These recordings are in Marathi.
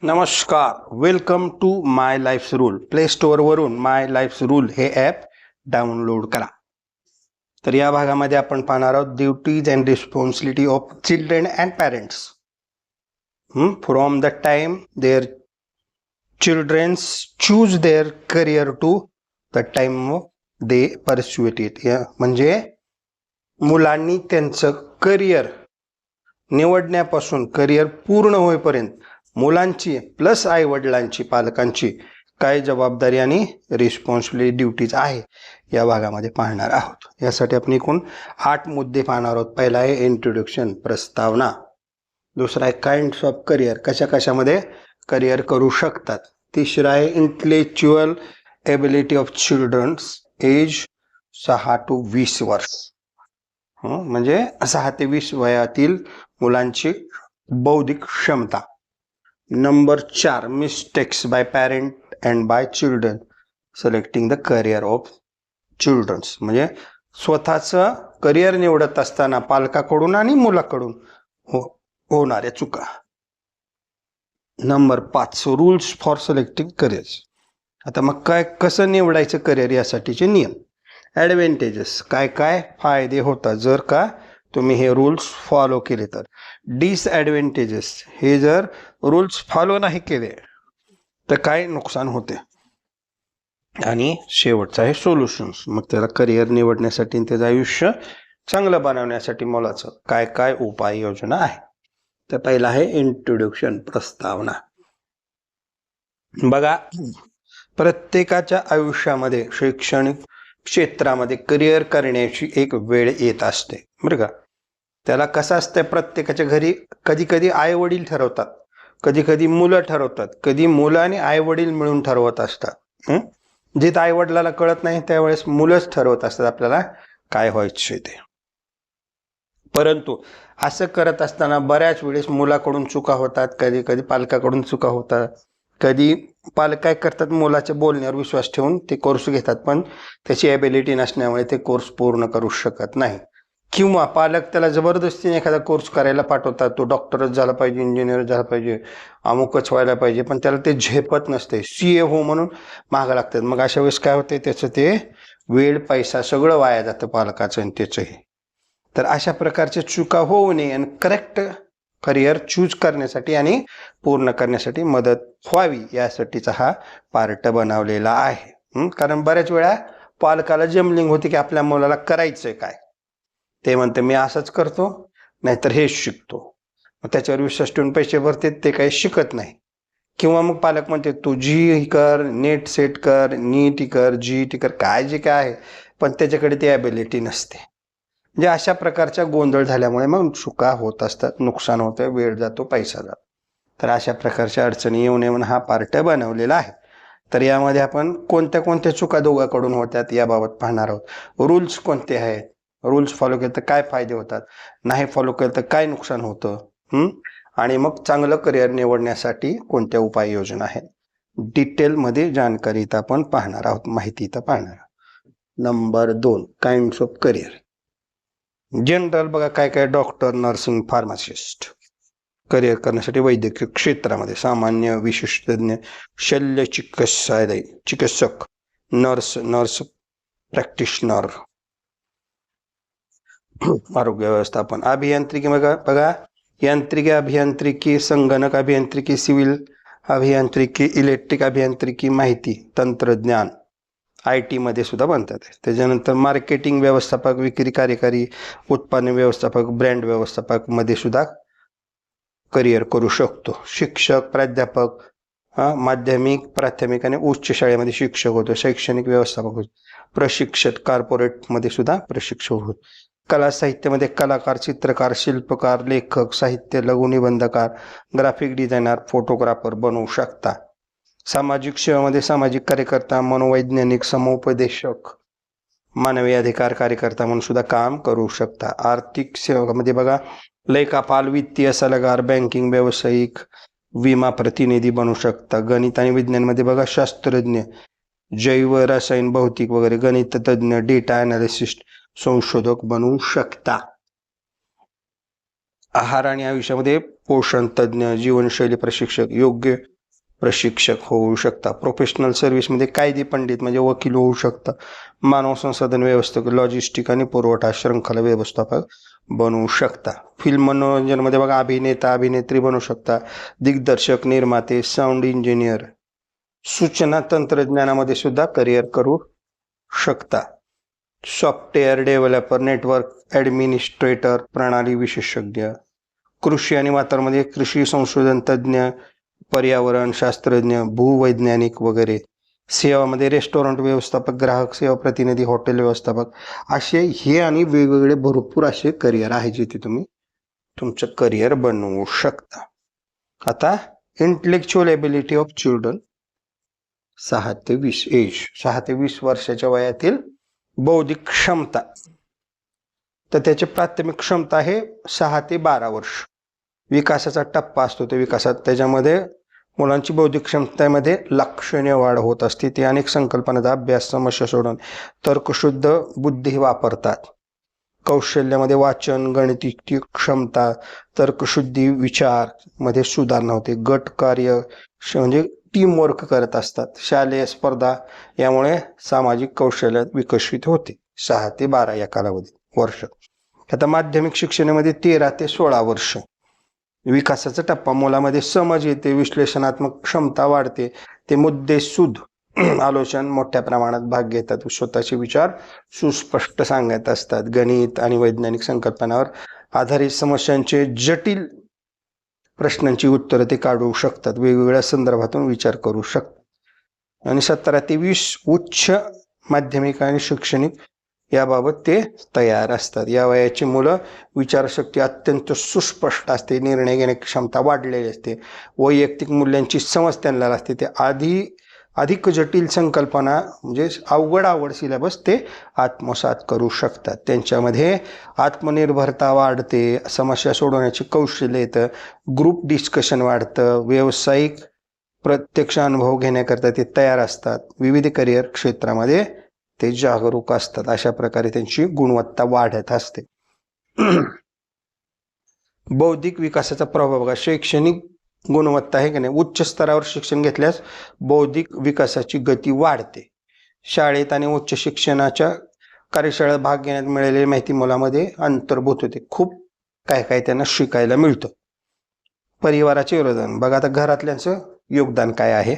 नमस्कार, welcome to my life rule. Play store वरून माय लाईफ रूल हे ॲप डाउनलोड करा. तर या भागामध्ये आपण पाहणार आहोत duties and responsibility of children and parents. From the time their childrens choose their career to the time they pursuit it. म्हणजे मुलांनी त्यांचं करिअर निवडण्यापासून करिअर पूर्ण होईपर्यंत मुलांची प्लस आई वडिलांची पालकांची काय जबाबदारी आणि रिस्पॉन्सिबिलिटी ड्युटीज आहे या भागामध्ये पाहणार आहोत. यासाठी आपण एकूण 8 मुद्दे पाहणार आहोत. पहिला आहे इंट्रोडक्शन, प्रस्तावना. दुसरा आहे काइंड्स ऑफ करिअर, कशा कशामध्ये करिअर करू शकतात. तिसरा आहे intellectual ability of childrens age 6 to 20 वर्ष. म्हणजे 6 ते 20 वयातील मुलांची बौद्धिक क्षमता. Number 4, mistakes by parent and by children selecting the career of childrens. म्हणजे स्वतःचं करिअर निवडत असताना पालकाकडून आणि मुलाकडून होणाऱ्या चुका. Number 5, rules for selecting careers. आता मग काय कसं निवडायचं करिअर यासाठीचे नियम. ॲडव्हान्टेजेस, काय काय फायदे होतात जर का तुम्ही हे रूल्स फॉलो केले तर. डिसॲडव्हान्टेजेस, हे जर रूल्स फॉलो नाही केले तर काय नुकसान होते. आणि शेवटचं आहे सोल्युशन्स. मग त्याला करिअर निवडण्यासाठी त्याचं आयुष्य चांगलं बनवण्यासाठी मुलाचं काय काय उपाययोजना आहे. तर पहिला आहे इंट्रोडक्शन, प्रस्तावना. बघा, प्रत्येकाच्या आयुष्यामध्ये शैक्षणिक क्षेत्रामध्ये करिअर करण्याची एक वेळ येत असते, बरं का. त्याला कसं असतं, प्रत्येकाच्या घरी कधी कधी आई वडील ठरवतात, कधी कधी मुलं ठरवतात, कधी मुलं आणि आई वडील मिळून ठरवत असतात. जिथं आई वडिलाला कळत नाही त्यावेळेस मुलंच ठरवत असतात आपल्याला काय व्हायचं ते. परंतु असं करत असताना बऱ्याच वेळेस मुलाकडून चुका होतात, कधी कधी पालकाकडून चुका होतात. कधी पालक काय करतात, मुलाच्या बोलण्यावर विश्वास ठेवून ते कोर्स घेतात, पण त्याची ॲबिलिटी नसल्यामुळे ते कोर्स पूर्ण करू शकत नाही. किंवा पालक त्याला जबरदस्तीने एखादा कोर्स करायला पाठवतात, तो डॉक्टरच झाला पाहिजे, इंजिनियर झाला पाहिजे, अमुकच व्हायला पाहिजे, पण त्याला ते झेपत नसते, CA हो म्हणून मागं लागतात. मग अशा वेळेस काय होते, त्याचं ते वेळ पैसा सगळं वाया जातं पालकाचं आणि त्याचंही. तर अशा प्रकारच्या चुका होऊ नये आणि करेक्ट करिअर चूज करण्यासाठी आणि पूर्ण करण्यासाठी मदत व्हावी यासाठीचा हा पार्ट बनवलेला आहे. कारण बऱ्याच वेळा पालकाला जमलिंग होते की आपल्या मुलाला करायचंय काय, ते म्हणते मी असंच करतो नाहीतर हेच शिकतो, मग त्याच्यावर विश्वास ठेवून पैसे भरते, ते काही शिकत नाही. किंवा मग पालक म्हणते तू जी कर, नेट सेट कर, नीट कर, GET कर, काय जे काय आहे, पण त्याच्याकडे ती ॲबिलिटी नसते. म्हणजे अशा प्रकारच्या गोंधळ झाल्यामुळे मग चुका होत असतात, नुकसान होतं, वेळ जातो, पैसा जातो. तर अशा प्रकारच्या अडचणी येऊ नये म्हणून हा पार्ट बनवलेला आहे. तर यामध्ये आपण कोणत्या कोणत्या चुका दोघांकडून होतात याबाबत पाहणार आहोत. रूल्स कोणते आहेत, रूल्स फॉलो केले तर काय फायदे होतात, नाही फॉलो केलं तर काय नुकसान होतं, आणि मग चांगलं करिअर निवडण्यासाठी कोणत्या उपाययोजना आहेत. डिटेलमध्ये जानकारी इथं आपण पाहणार आहोत, माहिती इथं पाहणार आहोत. Number 2, kinds of career. General बघा काय काय, डॉक्टर, नर्सिंग, फार्मासिस्ट करिअर करण्यासाठी वैद्यकीय क्षेत्रामध्ये, सामान्य विशेषज्ञ, शल्य चिकित्सक, नर्स प्रॅक्टिशनर, आरोग्य व्यवस्थापन, अभियांत्रिकी. बघा यांत्रिकी अभियांत्रिकी, संगणक अभियांत्रिकी, सिव्हिल अभियांत्रिकी, इलेक्ट्रिक अभियांत्रिकी, माहिती तंत्रज्ञान, IT मध्ये सुद्धा बनतात. त्याच्यानंतर मार्केटिंग व्यवस्थापक, विक्री कार्यकारी, उत्पादन व्यवस्थापक, ब्रँड व्यवस्थापक मध्ये सुद्धा करिअर करू शकतो. शिक्षक, प्राध्यापक, माध्यमिक, प्राथमिक आणि उच्च शाळेमध्ये शिक्षक होतो. शैक्षणिक व्यवस्थापक होतो. प्रशिक्षक, कॉर्पोरेटमध्ये सुद्धा प्रशिक्षक होतो. कला साहित्यामध्ये कलाकार, चित्रकार, शिल्पकार, लेखक, साहित्य, लघुनिबंधकार, ग्राफिक डिझायनर, फोटोग्राफर बनवू शकता. सामाजिक सेवेमध्ये सामाजिक कार्यकर्ता, मनोवैज्ञानिक, समुपदेशक, मानवी अधिकार कार्यकर्ता म्हणून सुद्धा काम करू शकता. आर्थिक सेवामध्ये बघा लेखापाल, वित्तीय सल्लागार, बँकिंग, व्यावसायिक, विमा प्रतिनिधी बनू शकता. गणित आणि विज्ञानमध्ये बघा शास्त्रज्ञ, जैव, रसायन, भौतिक वगैरे गणित तज्ज्ञ, डेटा अनालिसिस्ट, संशोधक बनवू शकता. आहार आणि आयुष्यामध्ये पोषण तज्ज्ञ, जीवनशैली प्रशिक्षक, योग्य प्रशिक्षक होऊ शकता. प्रोफेशनल सर्व्हिसमध्ये कायदे पंडित म्हणजे वकील होऊ शकता. मानव संसाधन व्यवस्थापक, लॉजिस्टिक आणि पुरवठा शृंखला व्यवस्थापक बनवू शकता. फिल्म मनोरंजनमध्ये बघा अभिनेता अभिनेत्री बनू शकता. दिग्दर्शक, निर्माते, साऊंड इंजिनियर, सूचना तंत्रज्ञानामध्ये सुद्धा करिअर करू शकता. सॉफ्टवेअर डेव्हलपर, नेटवर्क ॲडमिनिस्ट्रेटर, प्रणाली विशेषज्ञ, कृषी आणि वातावरणामध्ये कृषी संशोधन तज्ज्ञ, पर्यावरण शास्त्रज्ञ, भूवैज्ञानिक वगैरे. सेवामध्ये रेस्टॉरंट व्यवस्थापक, ग्राहक सेवा प्रतिनिधी, हॉटेल व्यवस्थापक, असे हे आणि वेगवेगळे भरपूर असे करिअर आहे जिथे तुम्ही तुमचं करिअर बनवू शकता. आता इंटेलेक्च्युअल एबिलिटी ऑफ चिल्ड्रन 6 ते 20 एज, 6 ते 20 वर्षाच्या वयातील बौद्धिक क्षमता. तर त्याची प्राथमिक क्षमता आहे 6 ते 12 वर्ष. विकासाचा टप्पा असतो ते विकासात, त्याच्यामध्ये मुलांची बौद्धिक क्षमतेमध्ये लक्षणीय वाढ होत असते. ते अनेक संकल्पनांचा अभ्यास, समस्या सोडवून तर्कशुद्ध बुद्धी वापरतात. कौशल्यामध्ये वाचन, गणितीय क्षमता, तर्कशुद्धी, विचार मध्ये सुधारणा होते. गट कार्य म्हणजे टीमवर्क करत असतात. शालेय स्पर्धा यामुळे सामाजिक कौशल्य विकसित होते. 6 ते 12 या कालावधी वर्ष. आता माध्यमिक शिक्षणामध्ये 13 ते 16 वर्ष. विकासाचा टप्पा, मुलामध्ये समज येते, विश्लेषणात्मक क्षमता वाढते, ते मुद्देसूद आलोचन मोठ्या प्रमाणात भाग घेतात, स्वतःचे विचार सुस्पष्ट सांगत असतात. गणित आणि वैज्ञानिक संकल्पनावर आधारित समस्यांचे जटिल प्रश्नांची उत्तरं ते काढू शकतात. वेगवेगळ्या संदर्भातून विचार करू शकतात. आणि 17 ते 20 उच्च माध्यमिक आणि शैक्षणिक याबाबत ते तयार असतात. या वयाची मुलं विचारशक्ती अत्यंत सुस्पष्ट असते, निर्णय घेण्याची क्षमता वाढलेली असते, वैयक्तिक मूल्यांची समज त्यांना असते. ते अधिक जटिल संकल्पना म्हणजे अवघड सिलेबस ते आत्मसात करू शकतात. त्यांच्यामध्ये आत्मनिर्भरता वाढते, समस्या सोडवण्याचे कौशल्य येतं, ग्रुप डिस्कशन वाढतं, व्यावसायिक प्रत्यक्ष अनुभव घेण्याकरता ते तयार असतात. विविध करिअर क्षेत्रामध्ये ते जागरूक असतात. अशा प्रकारे त्यांची गुणवत्ता वाढत असते. बौद्धिक विकासाचा प्रभाव बघा. शैक्षणिक गुणवत्ता आहे की नाही, उच्च स्तरावर शिक्षण घेतल्यास बौद्धिक विकासाची गती वाढते. शाळेत आणि उच्च शिक्षणाच्या कार्यशाळेत भाग घेण्यात मिळालेली माहिती मुलामध्ये अंतर्भूत होते. खूप काय त्यांना शिकायला मिळतं. परिवाराचे योगदान बघा. आता घरातल्यांचं योगदान काय आहे.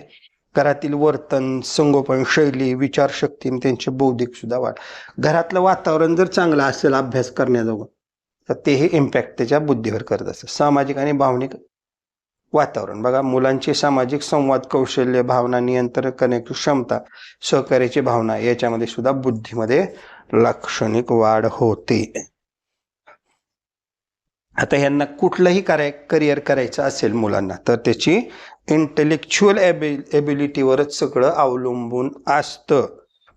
घरातील वर्तन, संगोपन शैली, विचारशक्ती, त्यांचे बौद्धिक सुद्धा वाढ. घरातलं वातावरण जर चांगलं असेल अभ्यास करण्याजोगं, तर तेही इम्पॅक्ट त्याच्या बुद्धीवर करत असतं. सामाजिक आणि भावनिक वातावरण बघा. मुलांचे सामाजिक संवाद कौशल्य, भावना नियंत्रण करण्याची क्षमता, सहकार्याची भावना याच्यामध्ये सुद्धा बुद्धीमध्ये लाक्षणिक वाढ होते. आता ह्यांना कुठलंही करिअर करायचं असेल मुलांना, तर त्याची इंटेलेक्च्युअल एबिलिटीवरच सगळं अवलंबून असतं.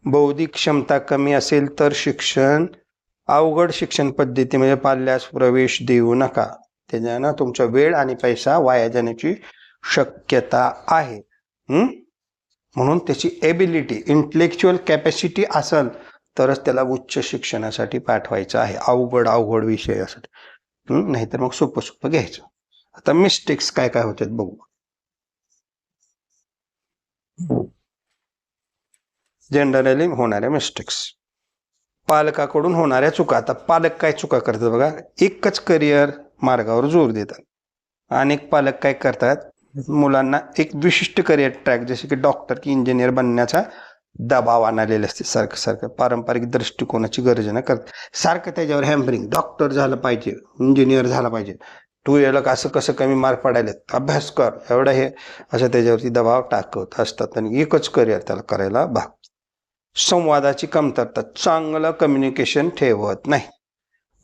बौद्धिक क्षमता कमी असेल तर अवघड शिक्षण पद्धती म्हणजे पाल्यास प्रवेश देऊ नका. त्याच्यानं तुमचा वेळ आणि पैसा वाया जाण्याची शक्यता आहे. म्हणून त्याची एबिलिटी, इंटेलेक्च्युअल कॅपॅसिटी असेल तरच त्याला उच्च शिक्षणासाठी पाठवायचं आहे. अवघड विषयासाठी नाहीतर मग सोपं घ्यायचं. आता मिस्टेक्स काय होतात बघू. जनरली होणाऱ्या मिस्टेक्स, पालकाकडून होणाऱ्या चुका. आता पालक काय चुका करतात बघा. एकच करिअर मार्गावर जोर देतात. अनेक पालक काय करतात, मुलांना एक विशिष्ट करिअर ट्रॅक जसे की डॉक्टर की इंजिनियर बनण्याचा दबाव आणलेले असते. सारखं पारंपरिक दृष्टिकोनाची गरज न करत सारखं त्याच्यावर हॅम्परिंग, डॉक्टर झालं पाहिजे, इंजिनियर झाला पाहिजे, तू याला असं कसं कमी मार्क पडायला, अभ्यास कर, एवढं हे असं त्याच्यावरती दबाव टाकत असतात. आणि एकच करिअर त्याला करायला भाग. संवादाची कमतरता, चांगलं कम्युनिकेशन ठेवत नाही.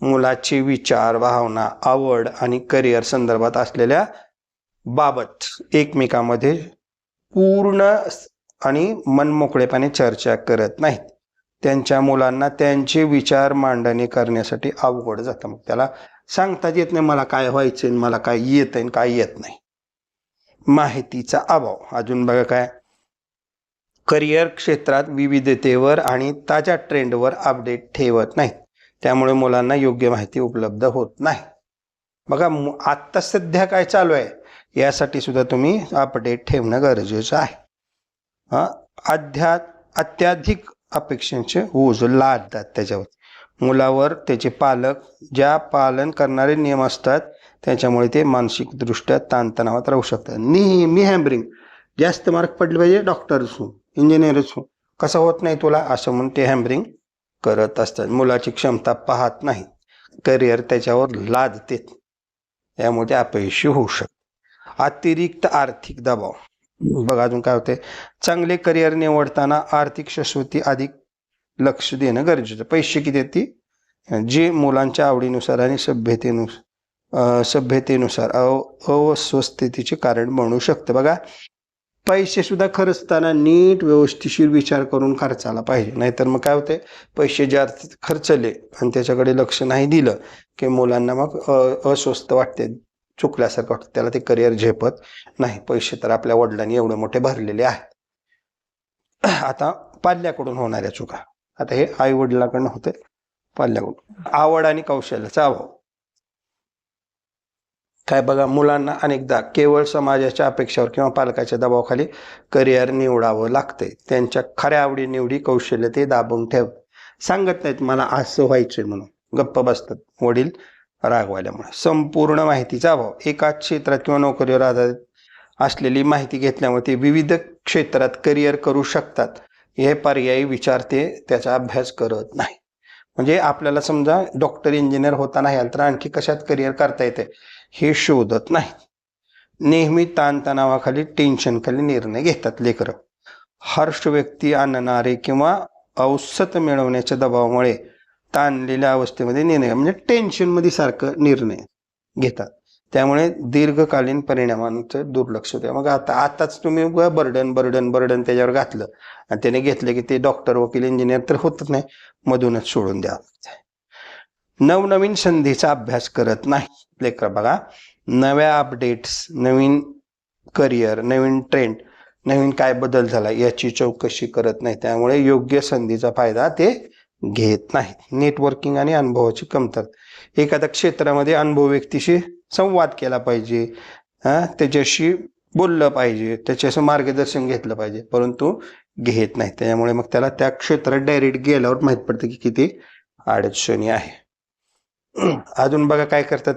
मुलाची विचार, भावना, आवड आणि करिअर संदर्भात असलेल्या बाबत एकमेकांमध्ये पूर्ण आणि मनमोकळेपणे चर्चा करत नाहीत. त्यांच्या मुलांना त्यांचे विचार मांडणी करण्यासाठी अवघड जातं. मग त्याला सांगताच येत नाही मला काय व्हायचंय, मला काय येत आहे, काय येत नाही. माहितीचा अभाव. अजून बघा काय, करिअर क्षेत्रात विविधतेवर आणि ताज्या ट्रेंडवर अपडेट ठेवत नाहीत. त्यामुळे मुलांना योग्य माहिती उपलब्ध होत नाही. बघा आत्ता सध्या काय चालू आहे यासाठी सुद्धा तुम्ही अपडेट ठेवणं गरजेचं आहे. अत्याधिक अपेक्षांचे ओझ लादतात त्याच्यावर मुलावर त्याचे पालक ज्या पालन करणारे नियम असतात त्याच्यामुळे ते मानसिकदृष्ट्या ताणतणावात राहू शकतात. नेहमी हॅम्बरिंग जास्त मार्क पडले पाहिजे डॉक्टर्स हो इंजिनियरच हो कसं होत नाही तुला असं म्हणून ते हॅम्बरिंग करत असतात. मुलाची क्षमता पाहत नाही करिअर त्याच्यावर लादते त्यामुळे ते अपयशी होऊ शकते. अतिरिक्त आर्थिक दबाव बघा अजून काय होते चांगले करिअर निवडताना आर्थिक शाश्वती अधिक लक्ष देणं गरजेचं. पैसे किती आहेत ती जे मुलांच्या आवडीनुसार आणि सभ्यतेनुसार अस्वस्थतेचे कारण बनू शकते. बघा पैसे सुद्धा खर्चताना नीट व्यवस्थिशीर विचार करून खर्चायला पाहिजे नाहीतर मग काय होते पैसे जास्त खर्चले आणि त्याच्याकडे लक्ष नाही दिलं की मुलांना मग अस्वस्थ वाटते चुकल्यासारखं वाटतं त्याला ते करिअर झेपत नाही. पैसे तर आपल्या वडिलांनी एवढे मोठे भरलेले आहेत. आता पाल्याकडून होणाऱ्या चुका आता हे आई वडिलाकडून होते पाल्याकडून. आवड आणि कौशल्याचा अभाव काय बघा मुलांना अनेकदा केवळ समाजाच्या अपेक्षावर किंवा पालकाच्या दबावाखाली करिअर निवडावं लागतंय. त्यांच्या खऱ्या आवडी निवडी कौशल्य ते दाबून ठेवतात सांगत नाहीत मला असं व्हायचंय म्हणून गप्प बसतात वडील रागवायल्यामुळे. संपूर्ण माहितीचा अभाव एकाच क्षेत्रात किंवा नोकरीवर आधारित असलेली माहिती घेतल्यामुळे ते विविध क्षेत्रात करिअर करू शकतात हे पर्यायी विचार ते त्याचा अभ्यास करत नाही. म्हणजे आपल्याला समजा डॉक्टर इंजिनियर होता नाही आलं तर आणखी कशात करिअर करता येते हे शोधत नाही. नेहमी ताणतणावाखाली टेन्शनखाली निर्णय घेतात लेकरं. हर्ष व्यक्ती आणणारे किंवा औषध मिळवण्याच्या दबावामुळे ताणलेल्या अवस्थेमध्ये निर्णय म्हणजे टेन्शनमध्ये सारखं निर्णय घेतात त्यामुळे दीर्घकालीन परिणामांचं दुर्लक्ष होते. मग आताच तुम्ही बर्डन त्याच्यावर घातलं आणि त्याने घेतलं की ते डॉक्टर वकील इंजिनियर तर होतच नाही मधूनच सोडून द्यावं लागतं. नवनवीन संधीचा अभ्यास करत नाही लेकर. बघा नव्या अपडेट्स नवीन करिअर नवीन ट्रेंड नवीन काय बदल झाला याची चौकशी करत नाही त्यामुळे योग्य संधीचा फायदा ते घेत नाहीत. नेटवर्किंग आणि अनुभवाची कमतरता एखाद्या क्षेत्रामध्ये अनुभव व्यक्तीशी संवाद केला पाहिजे त्याच्याशी बोललं पाहिजे त्याच्याशी मार्गदर्शन घेतलं पाहिजे परंतु घेत नाही त्यामुळे मग त्याला त्या क्षेत्रात डायरेक्ट गेल्यावर माहीत पडतं की किती अडचणी आहे. अजून बघा काय करतात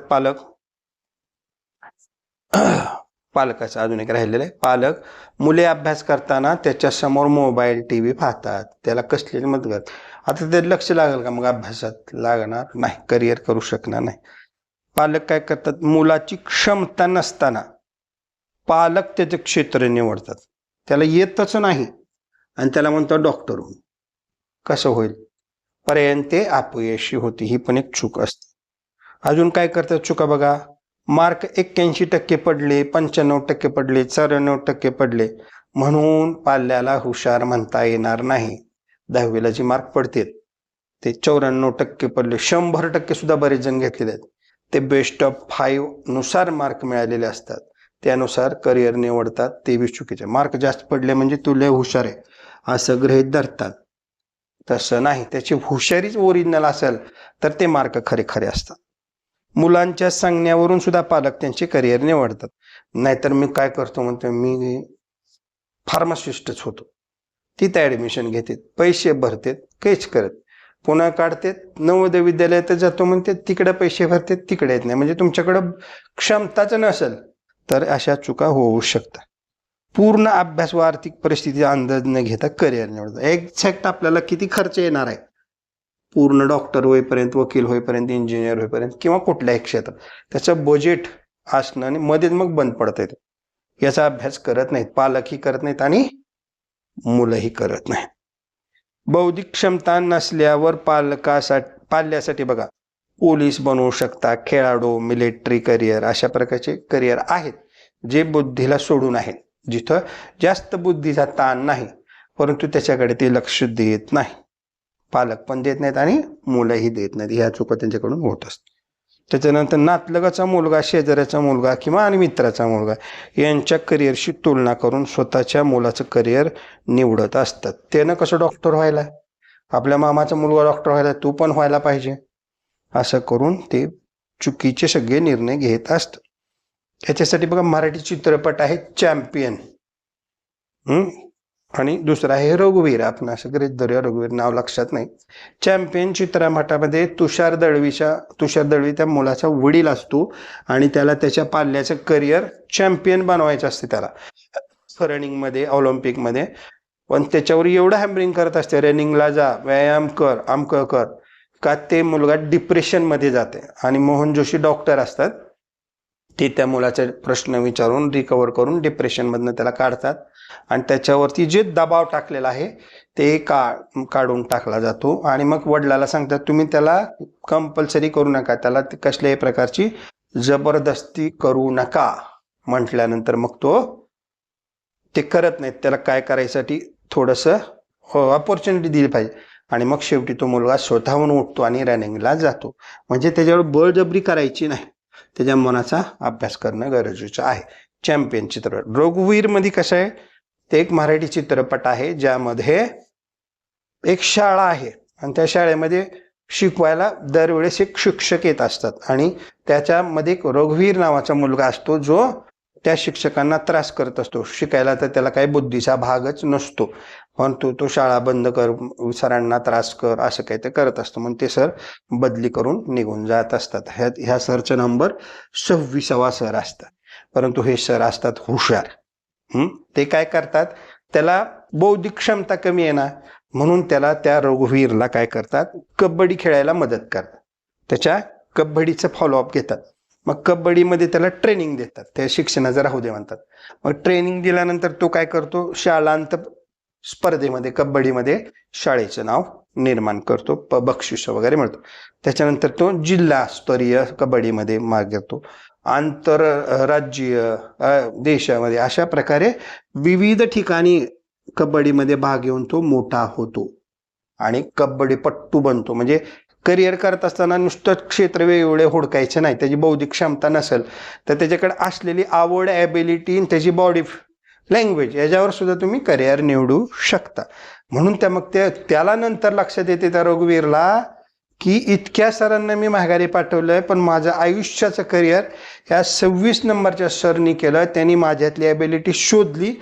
पालकाचं अजून एक राहिलेलं आहे. पालक मुले अभ्यास करताना त्याच्या समोर मोबाईल टीव्ही पाहतात त्याला कसले मत करतात. आता ते लक्ष लागेल का मग अभ्यासात लागणार नाही करिअर करू शकणार नाही. पालक काय करतात मुलाची क्षमता नसताना पालक त्याचे क्षेत्र निवडतात त्याला येतच नाही आणि त्याला म्हणतात डॉक्टर होऊन कसं होईल पर्यंत ते अपयशी होती ही पण एक चूक असते. अजून काय करतात चुका बघा मार्क 81% पडले 95% पडले 94% पडले म्हणून पाल्याला हुशार म्हणता येणार नाही. 10वीला जी मार्क पडते ते 94% पडले 100% सुद्धा बरेच जण घेतलेले आहेत ते बेस्ट ऑफ 5 नुसार मार्क मिळालेले असतात त्यानुसार करिअर निवडतात ते बी चुकीचे. मार्क जास्त पडले म्हणजे तू लय हुशार आहे असं गृहीत धरतात तसं नाही. त्याची हुशारीच ओरिजिनल असेल तर ते मार्क खरे असतात. मुलांच्या सांगण्यावरून सुद्धा पालक त्यांचे करिअर निवडतात. नाहीतर मी काय करतो म्हणतो मी फार्मासिस्टच होतो तिथे ॲडमिशन घेते पैसे भरते काहीच करत पुन्हा काढते नवोदय विद्यालयात जातो म्हणते तिकडे पैसे भरते तिकडे येत नाही. म्हणजे तुमच्याकडं क्षमताच नसेल तर अशा चुका होऊ शकतात. पूर्ण अभ्यास व आर्थिक परिस्थितीचा अंदाज न घेता करिअर निवडतात. एक्झॅक्ट आपल्याला किती खर्च येणार आहे पूर्ण डॉक्टर होईपर्यंत वकील होईपर्यंत इंजिनियर होईपर्यंत किंवा कुठल्याही क्षेत्रात त्याचं बजेट असणं आणि मध्येच मग बंद पडता येतं याचा अभ्यास करत नाहीत पालकही करत नाहीत आणि मुलंही करत नाहीत. बौद्धिक क्षमता नसल्यावर पाल्यासाठी बघा पोलीस बनवू शकता खेळाडू मिलिटरी करिअर अशा प्रकारचे करिअर आहेत जे बुद्धीला सोडून आहेत जिथं जास्त बुद्धीचा ताण नाही परंतु त्याच्याकडे ते लक्ष देत नाही. पालक पण देत नाहीत आणि मुलंही देत नाहीत ह्या चुका त्यांच्याकडून होत असतात. त्याच्यानंतर नातलगाचा मुलगा शेजाऱ्याचा मुलगा किंवा आणि मित्राचा मुलगा यांच्या करिअरशी तुलना करून स्वतःच्या मुलाचं करिअर निवडत असतात. त्यानं कसं डॉक्टर व्हायला आपल्या मामाचा मुलगा डॉक्टर व्हायला तू पण व्हायला पाहिजे असं करून ते चुकीचे सगळे निर्णय घेत असतात. याच्यासाठी बघा मराठी चित्रपट आहे चॅम्पियन, आणि दुसरा आहे रघुवीर. आपण असं गृहीत धरूया, रघुवीर नाव लक्षात नाही. चॅम्पियन चित्रपटामध्ये तुषार दळवी त्या मुलाचा वडील असतो आणि त्याला त्याच्या पाल्याचं करिअर चॅम्पियन बनवायचं असते त्याला रनिंगमध्ये, ऑलिम्पिकमध्ये. पण त्याच्यावर एवढं हॅम्बरिंग करत असते, रनिंगला जा, व्यायाम कर, अमकं कर, का ते मुलगा डिप्रेशनमध्ये जाते. आणि मोहन जोशी डॉक्टर असतात, ते त्या मुलाचे प्रश्न विचारून रिकवर करून डिप्रेशनमधनं त्याला काढतात आणि त्याच्यावरती जे दबाव टाकलेला आहे ते काढून टाकला जातो. आणि मग वडिलाला सांगतात तुम्ही त्याला कंपल्सरी करू नका, त्याला कसल्याही प्रकारची जबरदस्ती करू नका. म्हटल्यानंतर मग तो ते करत नाहीत. त्याला काय करायसाठी थोडंसं ऑपॉर्च्युनिटी दिली पाहिजे. आणि मग शेवटी तो मुलगा स्वतःहून उठतो आणि रनिंगला जातो. म्हणजे त्याच्यावर बळजबरी करायची नाही, त्याच्या मनाचा अभ्यास करणं गरजेचं आहे. चॅम्पियन चित्रपट. रघुवीर मध्ये कसं आहे, ते एक मराठी चित्रपट आहे ज्यामध्ये एक शाळा आहे आणि त्या शाळेमध्ये शिकवायला दरवेळेस एक शिक्षक येत असतात आणि त्याच्यामध्ये एक रघुवीर नावाचा मुलगा असतो जो त्या शिक्षकांना त्रास करत असतो. शिकायला तर त्याला काही बुद्धीचा भागच नसतो, पण तो शाळा बंद कर, सरांना त्रास कर, असं काही ते करत असतो. मग ते सर बदली करून निघून जात असतात. ह्या सरचा नंबर 26वा सर असतात. परंतु हे सर असतात हुशार. ते काय करतात, त्याला बौद्धिक क्षमता कमी आहे ना, म्हणून त्याला त्या रघुवीरला काय करतात, कबड्डी खेळायला मदत करतात. त्याच्या कबड्डीचं फॉलोअप घेतात. मग कबड्डीमध्ये त्याला ट्रेनिंग देतात, त्या शिक्षणाचं राहू दे म्हणतात. मग ट्रेनिंग दिल्यानंतर तो काय करतो, शाळांत स्पर्धेमध्ये कबड्डीमध्ये शाळेचं नाव निर्माण करतो, बक्षीस वगैरे मिळतो. त्याच्यानंतर तो जिल्हास्तरीय कबड्डीमध्ये भाग घेतो, आंतरराज्यीय देशामध्ये, अशा प्रकारे विविध ठिकाणी कबड्डीमध्ये भाग घेऊन तो मोठा होतो आणि कबड्डीपट्टू बनतो. म्हणजे करिअर करत असताना नुसतं क्षेत्र वेगवेगळे हुडकायचे नाही. त्याची बौद्धिक क्षमता नसेल तर त्याच्याकडे असलेली आवड, ॲबिलिटी, त्याची बॉडी लँग्वेज याच्यावर सुद्धा तुम्ही करिअर निवडू शकता. म्हणून त्याला नंतर लक्षात येते त्या रघुवीरला की इतक्या सरांना मी माघारी पाठवलंय, पण माझं आयुष्याचं करिअर ह्या 26 नंबरच्या सरनी केलं. त्यांनी माझ्यातली ॲबिलिटी शोधली.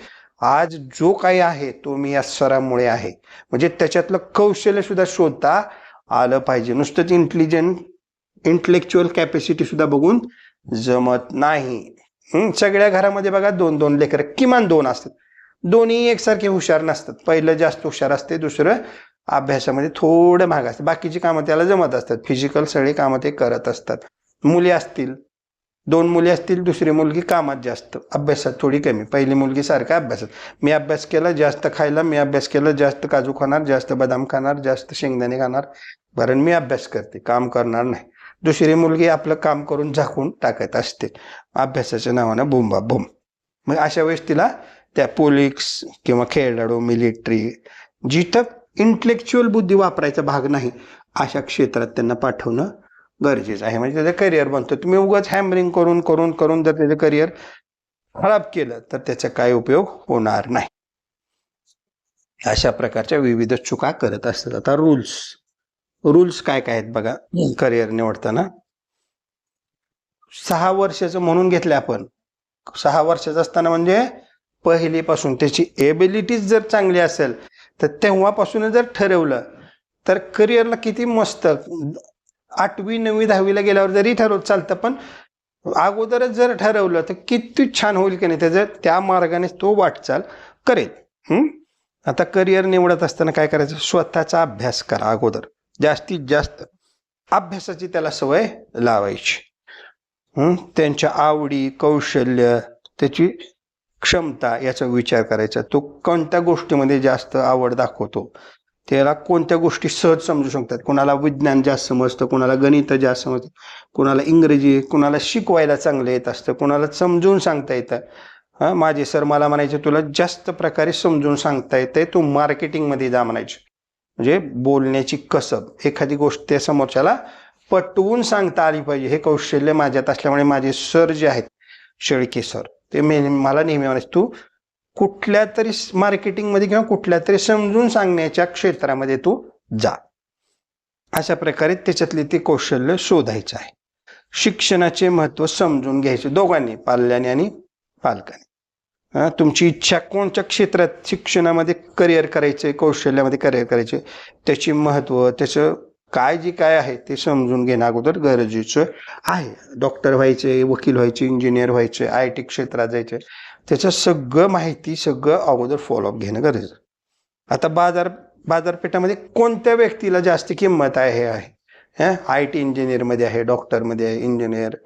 आज जो काही आहे तो मी या सरामुळे आहे. म्हणजे त्याच्यातलं कौशल्य सुद्धा शोधता आलं पाहिजे. नुसतंच इंटेलेक्च्युअल कॅपॅसिटी सुद्धा बघून जमत नाही. सगळ्या घरामध्ये बघा 2-2 लेकरं, किमान 2 असतात. दोन्ही एकसारखे हुशार नसतात. पहिलं जास्त हुशार असते, दुसरं अभ्यासामध्ये थोडं माग असते. बाकीची कामं त्याला जमत असतात, फिजिकल सगळी कामं ते करत असतात. मुली असतील, 2 मुली असतील, दुसरी मुलगी कामात जास्त, अभ्यासात थोडी कमी. पहिली मुलगी सारखा अभ्यासात, मी अभ्यास केला जास्त खायला, मी अभ्यास केला जास्त काजू खाणार, जास्त बदाम खाणार, जास्त शेंगदाणे खाणार, कारण मी अभ्यास करते, काम करणार नाही. दुसरी मुलगी आपलं काम करून झाकून टाकत असते, अभ्यासाच्या नावानं बोंबा बोंब. मग अशा वेळेस तिला त्या पोलीस किंवा खेळाडू, मिलिटरी, जिथं इंटेलेक्च्युअल बुद्धी वापरायचा भाग नाही अशा क्षेत्रात त्यांना पाठवणं गरजेचं आहे. म्हणजे त्याचं करिअर बनतं. तुम्ही उगाच हॅमरिंग करून करून करून जर त्याचं करिअर खराब केलं तर त्याचा काय उपयोग होणार नाही. अशा प्रकारच्या विविध चुका करत असतात. आता रूल्स काय काय आहेत बघा करिअर निवडताना. 6 वर्षाचं म्हणून घेतलं आपण. 6 वर्षाचं असताना म्हणजे पहिलीपासून त्याची एबिलिटीज जर चांगली असेल तर तेव्हापासून जर ठरवलं तर करिअरला किती मस्त. 8वी 9वी 10वीला गेल्यावर जरी ठरवत चालतं, पण अगोदरच जर ठरवलं तर किती छान होईल की नाही. त्याचं त्या मार्गाने तो वाटचाल करेल. आता करिअर निवडत असताना काय करायचं, स्वतःचा अभ्यास करा. अगोदर जास्तीत जास्त अभ्यासाची त्याला सवय लावायची. त्यांच्या आवडी, कौशल्य, त्याची क्षमता याचा विचार करायचा. तो कोणत्या गोष्टीमध्ये जास्त आवड दाखवतो, त्याला कोणत्या गोष्टी सहज समजू शकतात. कोणाला विज्ञान जास्त समजतं, कोणाला गणित जास्त समजतं, कोणाला इंग्रजी, कोणाला शिकवायला चांगलं येत असतं, कोणाला समजून सांगता येतं. माझे सर मला म्हणायचे तुला जास्त प्रकारे समजून सांगता येते, तू मार्केटिंगमध्ये जा म्हणायचे. म्हणजे बोलण्याची कसब, एखादी गोष्ट त्या समोरच्याला पटवून सांगता आली पाहिजे, हे कौशल्य माझ्यात असल्यामुळे माझे सर जे आहेत शेळके सर, ते मला नेहमी म्हणायचे तू कुठल्या तरी मार्केटिंगमध्ये किंवा कुठल्या तरी समजून सांगण्याच्या क्षेत्रामध्ये तू जा. अशा प्रकारे त्याच्यातले ते कौशल्य शोधायचं आहे. शिक्षणाचे महत्त्व समजून घ्यायचे दोघांनी, पाल्याने आणि पालकाने. तुमची इच्छा कोणत्या क्षेत्रात शिक्षणामध्ये करिअर करायचे, कौशल्यामध्ये करिअर करायचे, त्याची महत्त्व, त्याचं काय आहे ते समजून घेणं अगोदर गरजेचं आहे. डॉक्टर व्हायचे, वकील व्हायचे, इंजिनियर व्हायचे, IT क्षेत्रात जायचे, त्याचं सगळं माहिती अगोदर फॉलोअप घेणं गरजेचं. आता बाजारपेठामध्ये कोणत्या व्यक्तीला जास्त किंमत आहे IT इंजिनियरमध्ये आहे, डॉक्टरमध्ये आहे, इंजिनियर,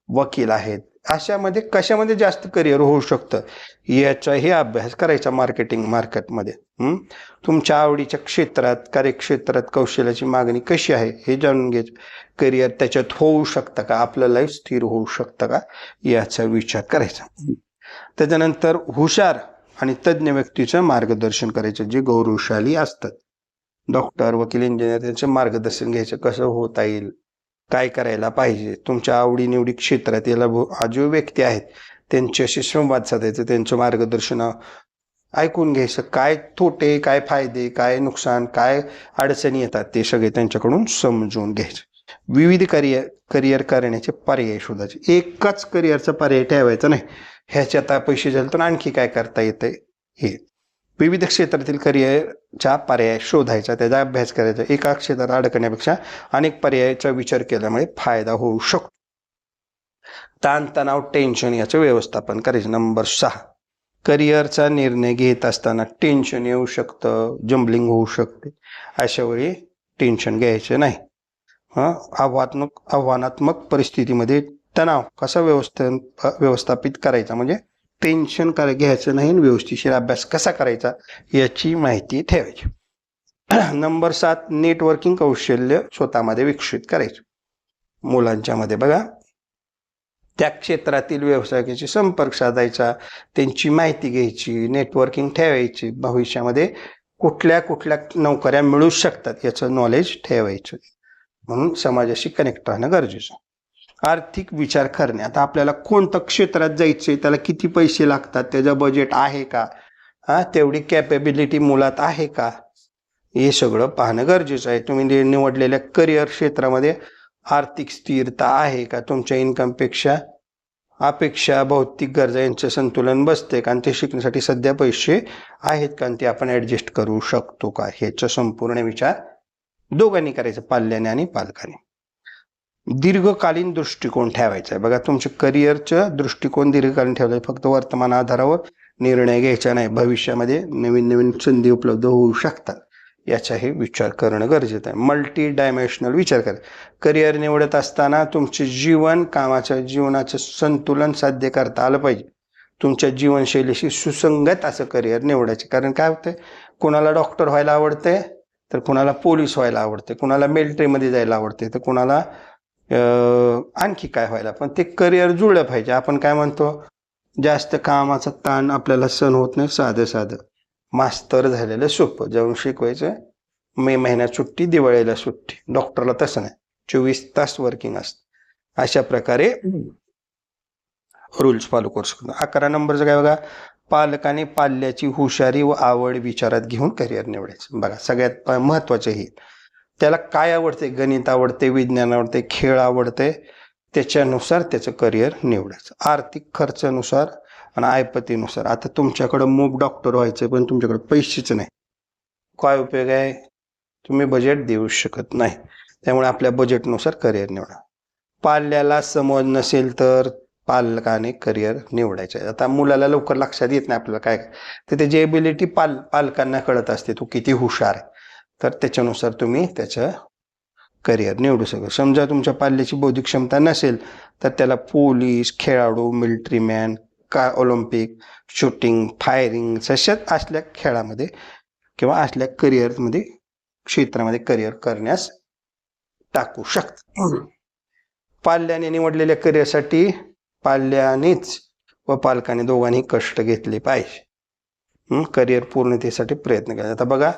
वकील आहेत, अशामध्ये कशामध्ये जास्त करिअर होऊ शकतं याचाही अभ्यास करायचा मार्केटमध्ये. तुमच्या आवडीच्या क्षेत्रात, कार्यक्षेत्रात कौशल्याची मागणी कशी आहे हे जाणून घ्यायचं. करिअर त्याच्यात होऊ शकतं का, आपलं लाईफ स्थिर होऊ शकतं का याचा विचार करायचा. त्याच्यानंतर हुशार आणि तज्ज्ञ व्यक्तीचं मार्गदर्शन करायचं, जे गौरवशाली असतात. डॉक्टर, वकील, इंजिनियर, त्यांचं मार्गदर्शन घ्यायचं, कसं होता येईल, काय करायला पाहिजे. तुमच्या आवडीनिवडी क्षेत्रात याला जो व्यक्ती आहेत त्यांच्याशी संवाद साधायचं, त्यांचं मार्गदर्शन ऐकून घ्यायचं. काय तोटे, काय फायदे, काय नुकसान, काय अडचणी येतात ते सगळे त्यांच्याकडून समजून घ्यायचे. विविध करिअर करण्याचे पर्याय शोधायचे. एकाच करिअरचा पर्याय ठेवायचा नाही, ह्याच्यात पैसे झाले तर आणखी काय करता येते हे. विविध क्षेत्रातील करिअरचा पर्याय शोधायचा, त्याचा अभ्यास करायचा. एका क्षेत्रात अडकण्यापेक्षा अनेक पर्यायाचा विचार केल्यामुळे फायदा होऊ शकतो. ताणतणाव, टेन्शन याचं व्यवस्थापन करायचं. नंबर 6, करिअरचा निर्णय घेत असताना टेन्शन येऊ शकतं, जम्बलिंग होऊ शकते. अशा वेळी टेन्शन घ्यायचं नाही. आव्हानात्मक परिस्थितीमध्ये तणाव कसा व्यवस्थापित करायचा, म्हणजे टेन्शन घ्यायचं नाही, व्यवस्थिशीर अभ्यास कसा करायचा याची माहिती ठेवायची. नंबर 7, नेटवर्किंग कौशल्य स्वतःमध्ये विकसित करायचं. मुलांच्या मध्ये बघा, त्या क्षेत्रातील व्यावसायिकाशी संपर्क साधायचा, त्यांची माहिती घ्यायची, नेटवर्किंग ठेवायची. भविष्यामध्ये कुठल्या नोकऱ्या मिळू शकतात याचं नॉलेज ठेवायचं. म्हणून समाजाशी कनेक्ट राहणं गरजेचं. आर्थिक विचार करणे, आता आपल्याला कोणत्या क्षेत्रात जायचंय, त्याला किती पैसे लागतात, त्याचं बजेट आहे का, तेवढी कॅपेबिलिटी मुलात आहे का, हे सगळं पाहणं गरजेचं आहे. तुम्ही निवडलेल्या करिअर क्षेत्रामध्ये आर्थिक स्थिरता आहे का, तुमच्या इन्कमपेक्षा अपेक्षा, भौतिक गरजा यांचं संतुलन बसते का, आणि ते शिकण्यासाठी सध्या पैसे आहेत का, आणि ते आपण ऍडजस्ट करू शकतो का, ह्याचा संपूर्ण विचार दोघांनी करायचं, पाल्याने आणि पालकाने. दीर्घकालीन दृष्टिकोन ठेवायचा आहे. बघा, तुमच्या करिअरचं दृष्टिकोन दीर्घकालीन ठेवलाय. फक्त वर्तमान आधारावर निर्णय घ्यायचा नाही. भविष्यामध्ये नवीन संधी उपलब्ध होऊ शकतात याचाही विचार करणं गरजेचं आहे. मल्टी डायमेन्शनल विचार करा. करिअर निवडत असताना तुमचे जीवनाचं संतुलन साध्य करता आलं पाहिजे. तुमच्या जीवनशैलीशी सुसंगत असं करिअर निवडायचे. कारण काय होतंय, कोणाला डॉक्टर व्हायला आवडतंय, तर कोणाला पोलीस व्हायला आवडते, कोणाला मिलिटरीमध्ये जायला आवडते, तर कोणाला आणखी काय व्हायला. पण ते करिअर जुळलं पाहिजे. आपण काय म्हणतो, जास्त कामाचा ताण आपल्याला सहन होत नाही, साधं मास्तर झालेलं सोपं. जाऊन शिकवायचं, मे महिन्यात सुट्टी, दिवाळीला सुट्टी. डॉक्टरला तसं नाही, 24 तास वर्किंग असतं. अशा प्रकारे रूल्स फॉलो करू शकतो. 11 नंबरचं काय बघा, पालकाने पाल्याची हुशारी व आवड विचारात घेऊन करिअर निवडायचं. बघा, सगळ्यात महत्वाचं हे, त्याला काय आवडते, गणित आवडते, विज्ञान आवडते, खेळ आवडते, त्याच्यानुसार त्याचं करिअर निवडायचं. आर्थिक खर्चानुसार आणि ऐपतीनुसार. आता तुमच्याकडं मूक डॉक्टर व्हायचं, पण तुमच्याकडे पैसेच नाही, काय उपयोग आहे, तुम्ही बजेट देऊ शकत नाही. त्यामुळे आपल्या बजेटनुसार करिअर निवडा. पाल्याला समज नसेल तर पालकाने करिअर निवडायचं आहे. आता मुलाला लवकर लक्षात येत नाही आपल्याला काय, तर त्याची एबिलिटी पालकांना कळत असते, तो किती हुशार आहे, तर त्याच्यानुसार तुम्ही त्याचं करिअर निवडू शकता. समजा तुमच्या पाल्याची बौद्धिक क्षमता नसेल तर त्याला पोलीस, खेळाडू, मिलिटरीमॅन, ऑलिम्पिक, शूटिंग, फायरिंग असल्या खेळामध्ये किंवा असल्या करिअरमध्ये क्षेत्रामध्ये करिअर करण्यास टाकू शकता. पाल्याने निवडलेल्या करिअरसाठी पाल्यानेच व पालकाने दोघांनी कष्ट घेतले पाहिजे. करिअर पूर्णतेसाठी प्रयत्न केला. आता बघा,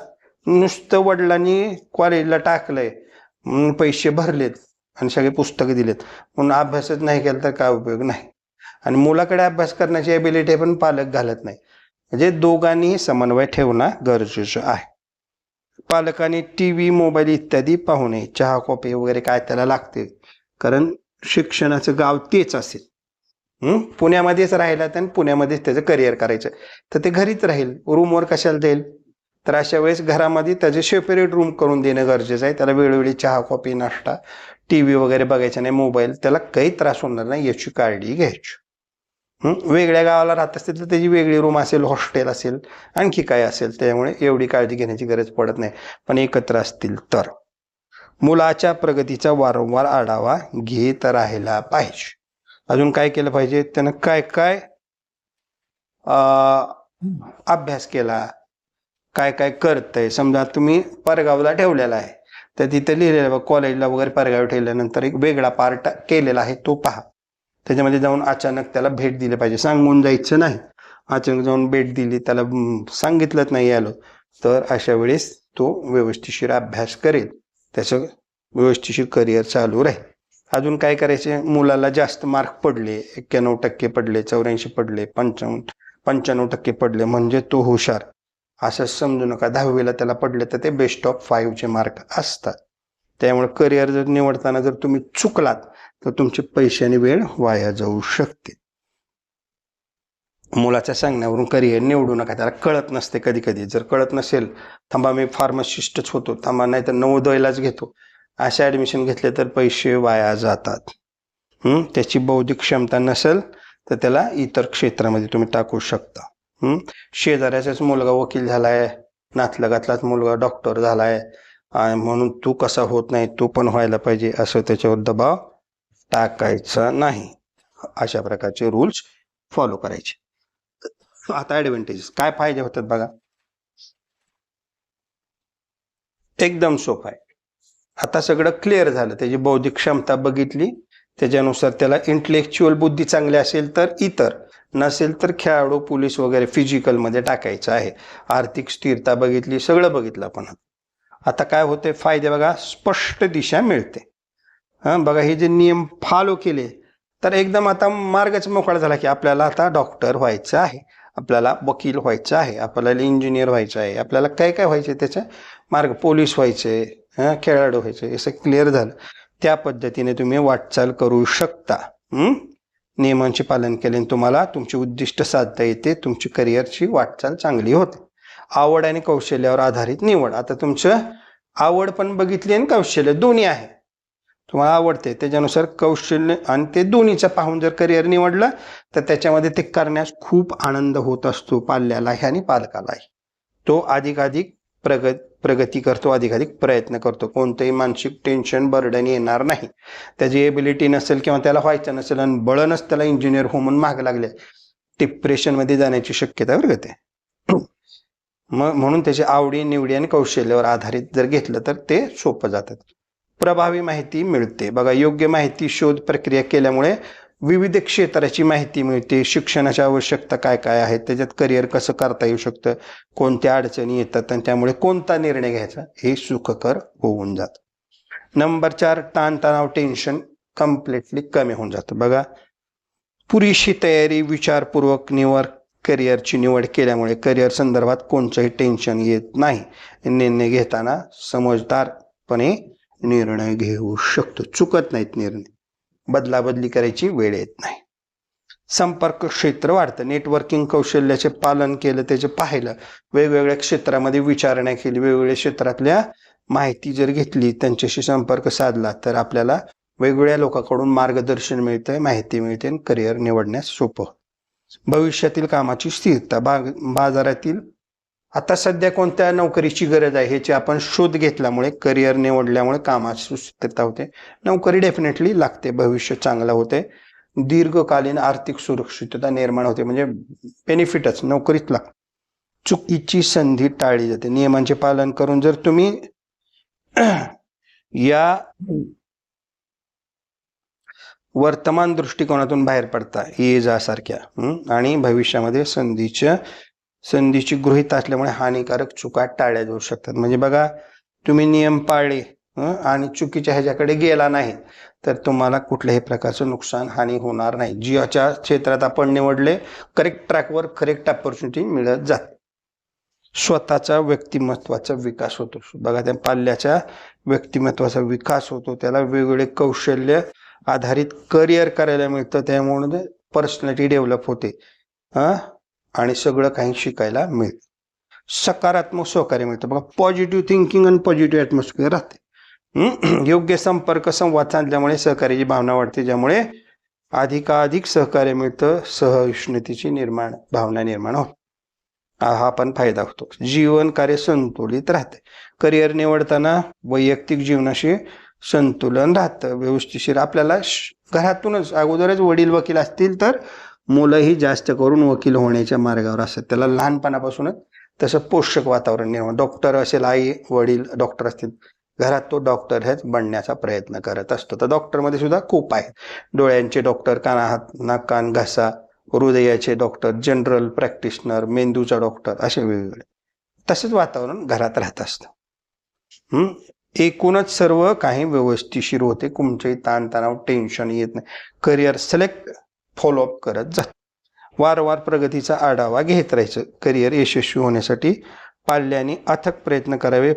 नुसतं वडिलांनी कॉलेजला टाकलंय, पैसे भरलेत आणि सगळे पुस्तकं दिलेत, म्हणून अभ्यासच नाही केला तर काय उपयोग नाही. आणि मुलाकडे अभ्यास करण्याची एबिलिटी पण पालक घालत नाही. म्हणजे दोघांनी समन्वय ठेवणं गरजेचं आहे. पालकांनी TV, मोबाईल इत्यादी पाहू नये. चहा, कॉफी वगैरे काय त्याला लागते, कारण शिक्षणाचं गाव तेच असेल, पुण्यामध्येच राहिला तर पुण्यामध्येच त्याचं करिअर करायचं, तर ते घरीच राहील, रूमवर कशाला देईल? तर अशा वेळेस घरामध्ये त्याचे सेपरेट रूम करून देणं गरजेचं आहे. त्याला वेळोवेळी चहा कॉफी नाश्ता टीव्ही वगैरे बघायचा नाही, मोबाईल, त्याला काही त्रास होणार नाही याची काळजी घ्यायची. वेगळ्या गावाला राहत असतील तर त्याची वेगळी रूम असेल, हॉस्टेल असेल, आणखी काय असेल, त्यामुळे एवढी काळजी घेण्याची गरज पडत नाही. पण एकत्र असतील तर मुलाच्या प्रगतीचा वारंवार आढावा घेत राहायला पाहिजे. अजून काय केलं पाहिजे? त्यानं काय काय अभ्यास केला, काय काय करतंय. समजा तुम्ही परगावला ठेवलेला आहे तर तिथे लिहिलेलं कॉलेजला वगैरे परगाव ठेवल्यानंतर एक वेगळा पार्ट केलेला आहे तो पहा. त्याच्यामध्ये जाऊन अचानक त्याला भेट दिली पाहिजे, सांगून जायचं नाही. अचानक जाऊन भेट दिली, त्याला सांगितलंच नाही आलं, तर अशा वेळेस तो व्यवस्थिशीर अभ्यास करेल, त्याचं व्यवस्थिशीर करिअर चालू राहील. अजून काय करायचे? मुलाला जास्त मार्क पडले, 91% पडले, 84 पडले, 95% पडले म्हणजे तो हुशार, असं समजू नका. 10वीला त्याला पडले तर ते बेस्ट ऑफ 5चे मार्क असतात. त्यामुळे करिअर जर निवडताना जर तुम्ही चुकलात तर तुमचे पैसे आणि वेळ वाया जाऊ शकते. मुलाच्या सांगण्यावरून करिअर निवडू नका, त्याला कळत नसते. कधी कधी जर कळत नसेल, थांबा मी फार्मासिस्टच होतो, थांबा नाही तर नवोदयलाच घेतो, अशा ॲडमिशन घेतले तर पैसे वाया जातात. त्याची बौद्धिक क्षमता नसेल तर त्याला इतर क्षेत्रामध्ये तुम्ही टाकू शकता. शेजाऱ्याचाच मुलगा वकील झालाय, नातलगातलाच मुलगा डॉक्टर झालाय म्हणून तू कसा होत नाही, तू पण व्हायला पाहिजे, असं त्याच्यावर दबाव टाकायचा नाही. अशा प्रकारचे रूल्स फॉलो करायचे. आता ॲडव्हान्टेजेस काय फायदे होतात बघा. एकदम सोपं आहे. आता सगळं क्लिअर झालं, त्याची बौद्धिक क्षमता बघितली, त्याच्यानुसार त्याला इंटेलेक्च्युअल बुद्धी चांगली असेल तर इतर, नसेल तर खेळाडू, पोलीस वगैरे फिजिकलमध्ये टाकायचं आहे. आर्थिक स्थिरता बघितली, सगळं बघितलं आपण. आता काय होते फायदे बघा, स्पष्ट दिशा मिळते. बघा हे जे नियम फॉलो केले तर एकदम आता मार्गच मोकळा झाला की आपल्याला आता डॉक्टर व्हायचं आहे, आपल्याला वकील व्हायचं आहे, आपल्याला इंजिनियर व्हायचं आहे, आपल्याला काय काय व्हायचे त्याचा मार्ग, पोलीस व्हायचे, खेळाडू व्हायचे, असं क्लिअर झालं. त्या पद्धतीने तुम्ही वाटचाल करू शकता. नियमांचे पालन केल्याने तुम्हाला तुमची उद्दिष्ट साधता येते, तुमची करिअरची वाटचाल चांगली होते. आवड आणि कौशल्यावर आधारित निवड. आता तुमचं आवड पण बघितली आणि कौशल्य दोन्ही आहे, तुम्हाला आवडते त्याच्यानुसार कौशल्य आणि ते दोन्हीचं पाहून जर करिअर निवडलं तर त्याच्यामध्ये ते करण्यास खूप आनंद होत असतो पाल्यालाही आणि पालकालाही. तो अधिकाधिक प्रगती करतो, अधिकाधिक प्रयत्न करतो, कोणतंही मानसिक टेन्शन बर्डन येणार नाही. त्याची एबिलिटी नसेल किंवा त्याला व्हायचं नसेल आणि बळनच त्याला इंजिनियर हो म्हणून माग लागले, डिप्रेशनमध्ये जाण्याची शक्यता बरं ते. म्हणून त्याची आवडी निवडी आणि कौशल्यावर आधारित जर घेतलं तर ते सोपं जातात. प्रभावी माहिती मिळते बघा, योग्य माहिती शोध प्रक्रिया केल्यामुळे विविध क्षेत्राची माहिती मिळते. शिक्षणाच्या आवश्यकता काय काय आहेत, त्याच्यात करिअर कसं करता येऊ शकतं, कोणत्या अडचणी येतात आणि त्यामुळे कोणता निर्णय घ्यायचा हे सुखकर होऊन जातं. नंबर 4, ताणतणाव, टेन्शन कम्प्लिटली कमी होऊन जातं. बघा, पुरेशी तयारी, विचारपूर्वक करिअरची निवड केल्यामुळे करिअर संदर्भात कोणतंही टेन्शन येत नाही. निर्णय घेताना समजदारपणे निर्णय घेऊ शकतो, चुकत नाहीत निर्णय, बदलाबदली करायची वेळ येत नाही. संपर्क क्षेत्र वाढतं, नेटवर्किंग कौशल्याचे पालन केलं, त्याचे पाहिलं, वेगवेगळ्या क्षेत्रामध्ये विचारणा केली, वेगवेगळ्या क्षेत्रातल्या माहिती जर घेतली, त्यांच्याशी संपर्क साधला तर आपल्याला वेगवेगळ्या लोकांकडून मार्गदर्शन मिळतंय, माहिती मिळते आणि करिअर निवडण्यास सोपं. भविष्यातील कामाची स्थिरता, बाजारातील आता सध्या कोणत्या नोकरीची गरज आहे ह्याची आपण शोध घेतल्यामुळे, करिअर निवडल्यामुळे कामाची स्थिरता होते, नोकरी डेफिनेटली लागते, भविष्य चांगलं होते, दीर्घकालीन आर्थिक सुरक्षितता निर्माण होते, म्हणजे बेनिफिटच नोकरीत लागते. चुकीची संधी टाळली जाते, नियमांचे पालन करून जर तुम्ही या वर्तमान दृष्टिकोनातून बाहेर पडता, ये जा सारख्या आणि भविष्यामध्ये संधीची गृहीत असल्यामुळे हानिकारक चुका टाळल्या जाऊ शकतात. म्हणजे बघा, तुम्ही नियम पाळले आणि चुकीच्या ह्याच्याकडे गेला नाही तर तुम्हाला कुठल्याही प्रकारचं नुकसान हानी होणार नाही. ज्याच्या क्षेत्रात आपण निवडले करेक्ट ट्रॅकवर करेक्ट अपॉर्च्युनिटी मिळत जाते. स्वतःचा व्यक्तिमत्वाचा विकास होतो. बघा, त्या पाल्याच्या व्यक्तिमत्वाचा विकास होतो, त्याला वेगवेगळे कौशल्य आधारित करिअर करायला मिळतं, त्यामुळे पर्सनॅलिटी डेव्हलप होते आणि सगळं काही शिकायला मिळतं. सकारात्मक सहकार्य मिळतं बघा, पॉझिटिव्ह थिंकिंग आणि पॉझिटिव्ह ॲटमॉस्फिअर राहते. योग्य संपर्क संवाद साधल्यामुळे सहकार्याची भावना वाढते, ज्यामुळे अधिकाधिक सहकार्य मिळतं, सहिष्णुतेची भावना निर्माण होते. हा पण फायदा होतो. जीवन कार्य संतुलित राहते. करिअर निवडताना वैयक्तिक जीवनाशी संतुलन राहतं व्यवस्थिशीर. आपल्याला घरातूनच अगोदरच वडील वकील असतील तर मुलंही जास्त करून वकील होण्याच्या मार्गावर असतात. त्याला लहानपणापासूनच तसं पोषक वातावरण निर्माण. डॉक्टर असेल, आई वडील डॉक्टर असतील, घरात तो डॉक्टर हेच बनण्याचा प्रयत्न करत असतो. तर डॉक्टरमध्ये सुद्धा खूप आहेत. डोळ्यांचे डॉक्टर, हात नाक कान घसा, हृदयाचे डॉक्टर, जनरल प्रॅक्टिशनर, मेंदूचा डॉक्टर, असे वेगवेगळे. तसेच वातावरण घरात राहत असतं. एकूणच सर्व काही व्यवस्थिशीर होते. कोणतेही ताणतणाव टेन्शन येत नाही. करिअर सिलेक्ट फॉलोअप करत जात. वारंवार प्रगतीचा आढावा घेत राहायचं. करिअर यशस्वी होण्यासाठी पाल्याने अथक प्रयत्न करावे.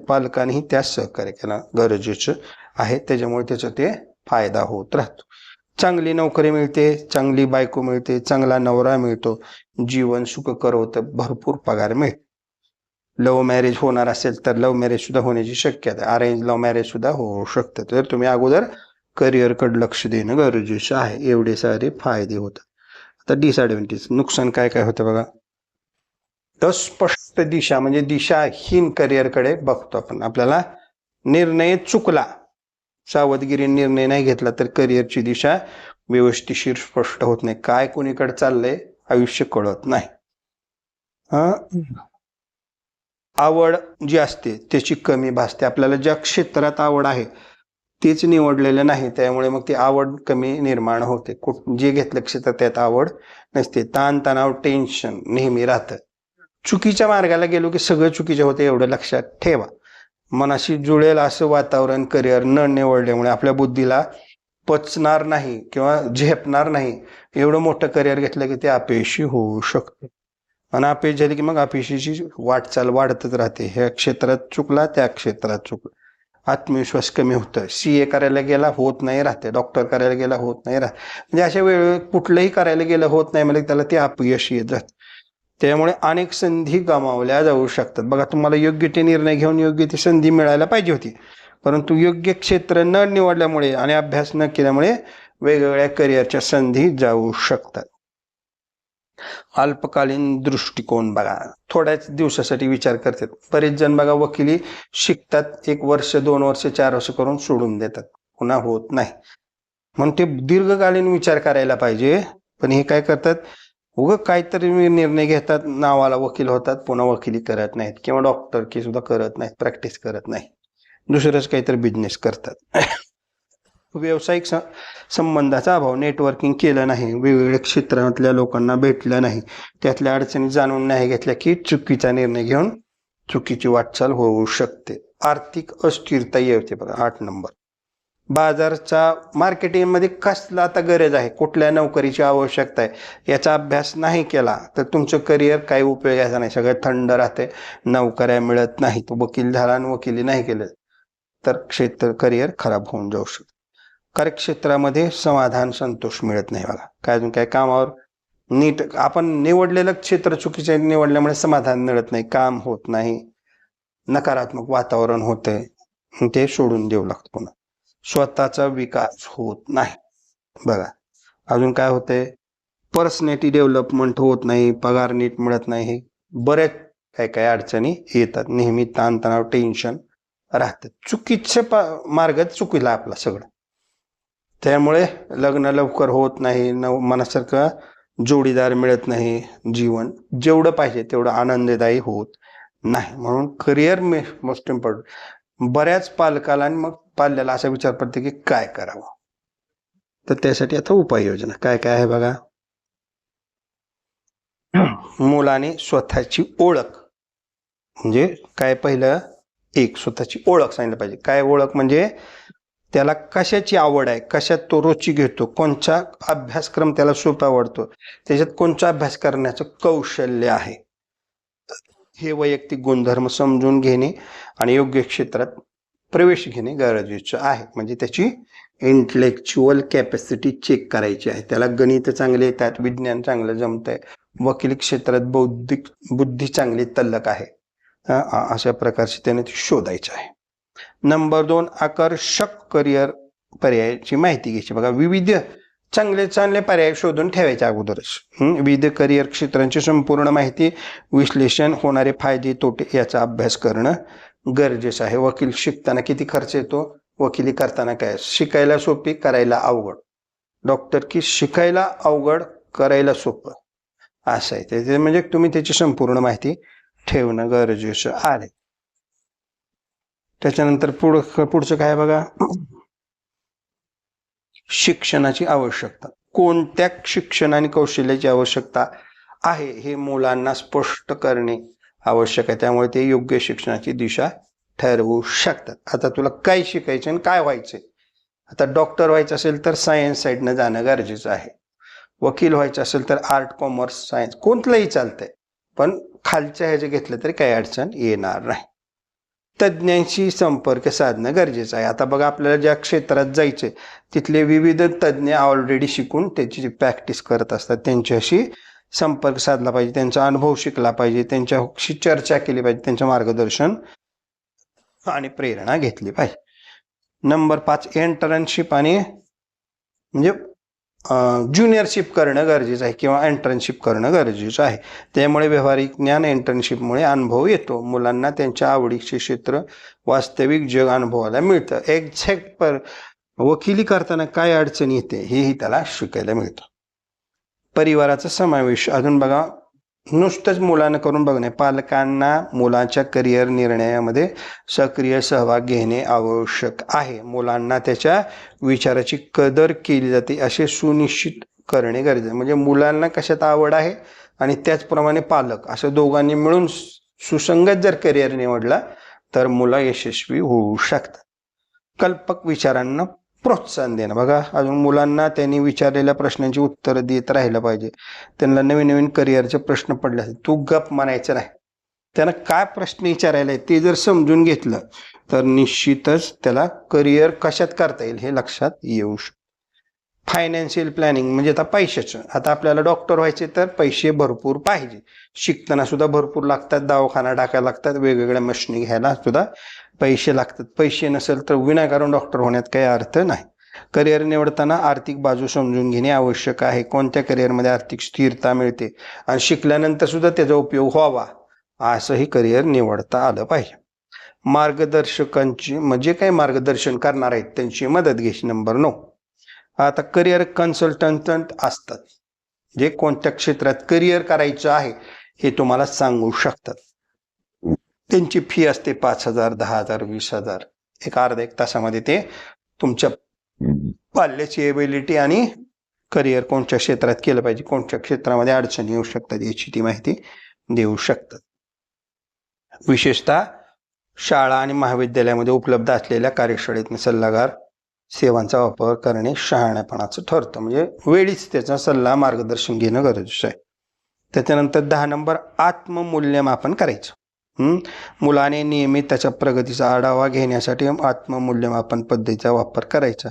पालकांनीही त्यास सहकार्य केला गरजेचं आहे. त्याच्यामुळे त्याचा ते फायदा होत राहतो. चांगली नोकरी मिळते, चांगली बायको मिळते, चांगला नवरा मिळतो, जीवन सुखकर होतं, भरपूर पगार मिळतो. लव्ह मॅरेज होणार असेल तर लव्ह मॅरेज सुद्धा होण्याची शक्यता आहे. अरेंज लव्ह मॅरेज सुद्धा होऊ शकतं. तर तुम्ही अगोदर करिअरकडे लक्ष देणं गरजेचं आहे. एवढे सारे फायदे होतात. आता डिसएडव्हान्टेज, नुकसान काय काय होतं बघा. अस्पष्ट दिशा म्हणजे दिशाहीन करिअरकडे बघतो आपण. आपल्याला निर्णय चुकला, सावधगिरी निर्णय नाही घेतला तर करिअरची दिशा व्यवस्थिशीर स्पष्ट होत नाही. काय कोणीकडे चाललंय आयुष्य कळत नाही. आवड जी असते त्याची कमी भासते. आपल्याला ज्या क्षेत्रात आवड आहे तेच निवडलेलं नाही, त्यामुळे मग ती आवड कमी निर्माण होते. जे घेतलं क्षेत्र त्यात आवड नसते. ताणतणाव टेन्शन नेहमी राहतं. चुकीच्या मार्गाला गेलो की सगळं चुकीचं होतं, एवढं लक्षात ठेवा. मनाशी जुळेल असं वातावरण करिअर न निवडल्यामुळे आपल्या बुद्धीला पचणार नाही किंवा झेपणार नाही. एवढं मोठं करिअर घेतलं की ते अपयशी होऊ शकते. आणि अपयश झाली की मग अपयशाची वाटचाल वाढतच राहते. ह्या क्षेत्रात चुकला, त्या क्षेत्रात चुकला, आत्मविश्वास कमी होतं. CA करायला गेला होत नाही राहते, डॉक्टर करायला गेला होत नाही राहत. म्हणजे अशा वेळ कुठलंही करायला गेलं होत नाही म्हणजे त्याला ते अपयश येत जातं. त्यामुळे अनेक संधी गमावल्या जाऊ शकतात. बघा, तुम्हाला योग्य ते निर्णय घेऊन योग्य ती संधी मिळायला पाहिजे होती, परंतु योग्य क्षेत्र न निवडल्यामुळे आणि अभ्यास न केल्यामुळे वेगवेगळ्या करिअरच्या संधी जाऊ शकतात. अल्पकालीन दृष्टिकोन बघा, थोड्याच दिवसासाठी विचार करतात. बरेच जण बघा वकिली शिकतात, 1 वर्ष 2 वर्ष 4 वर्ष करून सोडून देतात, पुन्हा होत नाही. म्हणून ते दीर्घकालीन विचार करायला पाहिजे. पण हे काय करतात, काहीतरी निर्णय घेतात, नावाला वकील होतात, पुन्हा वकिली करत नाहीत किंवा डॉक्टर की सुद्धा करत नाहीत, प्रॅक्टिस करत नाही, दुसरंच काहीतरी बिझनेस करतात. व्यावसायिक संबंधाचा अभाव, नेटवर्किंग केलं नाही, वेगवेगळ्या क्षेत्रातल्या लोकांना भेटलं नाही, त्यातल्या अडचणी जाणून नाही घेतल्या की चुकीचा निर्णय घेऊन चुकीची वाटचाल होऊ शकते. आर्थिक अस्थिरता येते बघा. 8 नंबर, बाजारचा मार्केटिंगमध्ये कसला आता गरज आहे, कुठल्या नोकरीची आवश्यकता आहे याचा अभ्यास नाही केला तर तुमचं करिअर काही उपयोगाचं नाही. सगळं थंड राहते, नोकऱ्या मिळत नाही. तो वकील झाला आणि वकिली नाही केलं तर करिअर खराब होऊन जाऊ शकतं. कार्यक्षेत्रामध्ये समाधान संतोष मिळत नाही बघा. काय अजून काय, कामावर नीट आपण निवडलेलं क्षेत्र चुकीचे निवडल्यामुळे समाधान मिळत नाही, काम होत नाही, नकारात्मक वातावरण होतंय, ते सोडून देऊ लागतं. पुन्हा स्वतःचा विकास होत नाही बघा. अजून काय होतंय, पर्सनॅलिटी डेव्हलपमेंट होत नाही, पगार नीट मिळत नाही, बऱ्याच काय काय अडचणी येतात. नेहमी ताणतणाव टेन्शन राहतात. चुकीचे मार्गात चुकीला आपला सगळं, त्यामुळे लग्न लवकर होत नाही, मनासारखा जोडीदार मिळत नाही, जीवन जेवढं पाहिजे तेवढं आनंददायी होत नाही. म्हणून करिअर मोस्ट इम्पॉर्टंट. बऱ्याच पालकाला आणि मग पाल्याला असा विचार पडते की काय करावं, तर त्यासाठी आता उपाययोजना काय काय आहे बघा. मुलाने स्वतःची ओळख म्हणजे काय, पहिलं स्वतःची ओळख सांगितलं पाहिजे. काय ओळख म्हणजे त्याला कशाची आवड आहे, कशात तो रुची घेतो, कोणचा अभ्यासक्रम त्याला सोपा आवडतो, त्याच्यात कोणचा अभ्यास करण्याचं कौशल्य आहे, हे वैयक्तिक गुणधर्म समजून घेणे आणि योग्य क्षेत्रात प्रवेश घेणे गरजेचं आहे. म्हणजे त्याची इंटलेक्च्युअल कॅपॅसिटी चेक करायची आहे. त्याला गणित चांगले येतात, विज्ञान चांगलं जमतंय, वकिली क्षेत्रात बौद्धिक बुद्धी चांगली तल्लक आहे, अशा प्रकारचे त्याने ते शोधायचं आहे. नंबर 2, आकर्षक करिअर पर्यायाची माहिती घ्यायची. बघा, विविध चांगले पर्याय शोधून ठेवायचे अगोदरच. विविध करिअर क्षेत्रांची संपूर्ण माहिती, विश्लेषण, होणारे फायदे तोटे याचा अभ्यास करणं गरजेचं आहे. वकील शिकताना किती खर्च येतो, वकिली करताना काय, शिकायला सोपी करायला अवघड, डॉक्टर की शिकायला अवघड करायला सोपं, असं आहे ते. म्हणजे तुम्ही त्याची संपूर्ण माहिती ठेवणं गरजेचं आहे. त्याच्यानंतर पुढचं काय बघा, शिक्षणाची आवश्यकता. कोणत्या शिक्षण आणि कौशल्याची आवश्यकता आहे हे मुलांना स्पष्ट करणे आवश्यक आहे. त्यामुळे ते योग्य शिक्षणाची दिशा ठरवू शकतात. आता तुला काय शिकायचं आणि काय व्हायचंय. आता डॉक्टर व्हायचं असेल तर सायन्स साईडनं जाणं गरजेचं आहे. वकील व्हायचं असेल तर आर्ट, कॉमर्स, सायन्स कोणतंही चालतंय, पण खालच्या ह्याचे घेतलं तरी काही अडचण येणार नाही. तज्ज्ञांशी संपर्क साधणं गरजेचं आहे. आता बघा, आपल्याला ज्या क्षेत्रात जायचंय तिथले विविध तज्ज्ञ ऑलरेडी शिकून त्याची प्रॅक्टिस करत असतात. त्यांच्याशी संपर्क साधला पाहिजे, त्यांचा अनुभव शिकला पाहिजे, त्यांच्याशी चर्चा केली पाहिजे, त्यांचं मार्गदर्शन आणि प्रेरणा घेतली पाहिजे. नंबर 5, एंटर्नशिप आणि म्हणजे ज्युनियरशिप करणं गरजेचं आहे किंवा एंटर्नशिप करणं गरजेचं आहे. त्यामुळे व्यावहारिक ज्ञान, एंटर्नशिपमुळे अनुभव येतो. मुलांना त्यांच्या आवडीचे क्षेत्र, वास्तविक जग अनुभवायला मिळतं. एक्झॅक्ट वकिली करताना काय अडचण येते हेही त्याला शिकायला मिळतं. परिवाराचा समावेश. अजून बघा, नुसतंच मुलांना करून बघणे, पालकांना मुलाच्या करिअर निर्णयामध्ये सक्रिय सहभाग घेणे आवश्यक आहे. मुलांना त्याच्या विचाराची कदर केली जाते असे सुनिश्चित करणे गरजेचे. म्हणजे मुलांना कशात आवड आहे आणि त्याचप्रमाणे पालक असं दोघांनी मिळून सुसंगत जर करिअर निवडला तर मुलं यशस्वी होऊ शकतात. कल्पक विचारांना प्रोत्साहन देणं. बघा, अजून मुलांना त्यांनी विचारलेल्या प्रश्नांची उत्तरं देत राहिलं पाहिजे. त्यांना नवीन नवीन करिअरचे प्रश्न पडले असतील, तू गप म्हणायचं नाही. त्यांना काय प्रश्न विचारायला आहे ते जर समजून घेतलं तर निश्चितच त्याला करिअर कशात करता येईल हे लक्षात येऊ शकतं. फायनान्शियल प्लॅनिंग म्हणजे आता पैशाचं. आता आपल्याला डॉक्टर व्हायचे तर पैसे भरपूर पाहिजे. शिकताना सुद्धा भरपूर लागतात, दवाखाना टाकायला लागतात, वेगवेगळ्या मशिनी घ्यायला सुद्धा पैसे लागतात. पैसे नसेल तर विनाकारण डॉक्टर होण्यात काही अर्थ नाही. करिअर निवडताना आर्थिक बाजू समजून घेणे आवश्यक आहे. कोणत्या करिअरमध्ये आर्थिक स्थिरता मिळते आणि शिकल्यानंतर सुद्धा त्याचा उपयोग व्हावा असंही करिअर निवडता आलं पाहिजे. मार्गदर्शकांची म्हणजे काही मार्गदर्शन करणार आहेत त्यांची मदत घ्यायची. नंबर 9, आता करिअर कन्सल्टंट असतात जे कोणत्या क्षेत्रात करिअर करायचं आहे हे तुम्हाला सांगू शकतात. त्यांची फी असते 5,000, 10,000, 20,000. अर्धा एक तासामध्ये ते तुमच्या पाल्याची एबिलिटी आणि करिअर कोणत्या क्षेत्रात केलं पाहिजे, कोणत्या क्षेत्रामध्ये अडचणी येऊ शकतात याची ती माहिती देऊ शकतात. विशेषतः शाळा आणि महाविद्यालयामध्ये उपलब्ध असलेल्या कार्यशाळेत सल्लागार सेवांचा वापर करणे शहाणेपणाचं ठरतं. म्हणजे वेळीच त्याचा सल्ला, मार्गदर्शन घेणं गरजेचं आहे. त्याच्यानंतर 10 नंबर, आत्ममूल्यमापन करायचं. मुलाने नियमित त्याच्या प्रगतीचा आढावा घेण्यासाठी आत्ममूल्यमापन पद्धतीचा वापर करायचा.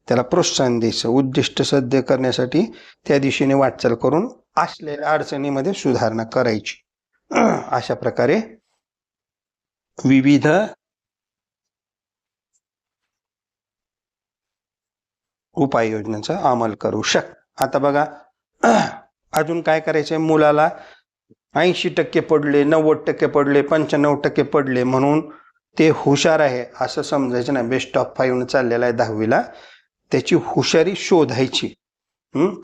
त्याला प्रोत्साहन द्यायचं. उद्दिष्ट साध्य करण्यासाठी त्या दिशेने वाटचाल करून असलेल्या अडचणीमध्ये सुधारणा करायची. अशा प्रकारे विविध उपाययोजनांचा अंमल करू शकता. आता बघा, अजून काय करायचंय, मुलाला 80% पडले, 90% पडले, 95% पडले म्हणून ते हुशार आहे असं समजायचं नाही. बेस्ट ऑफ 5 चाललेला आहे 10वीला, त्याची हुशारी शोधायची.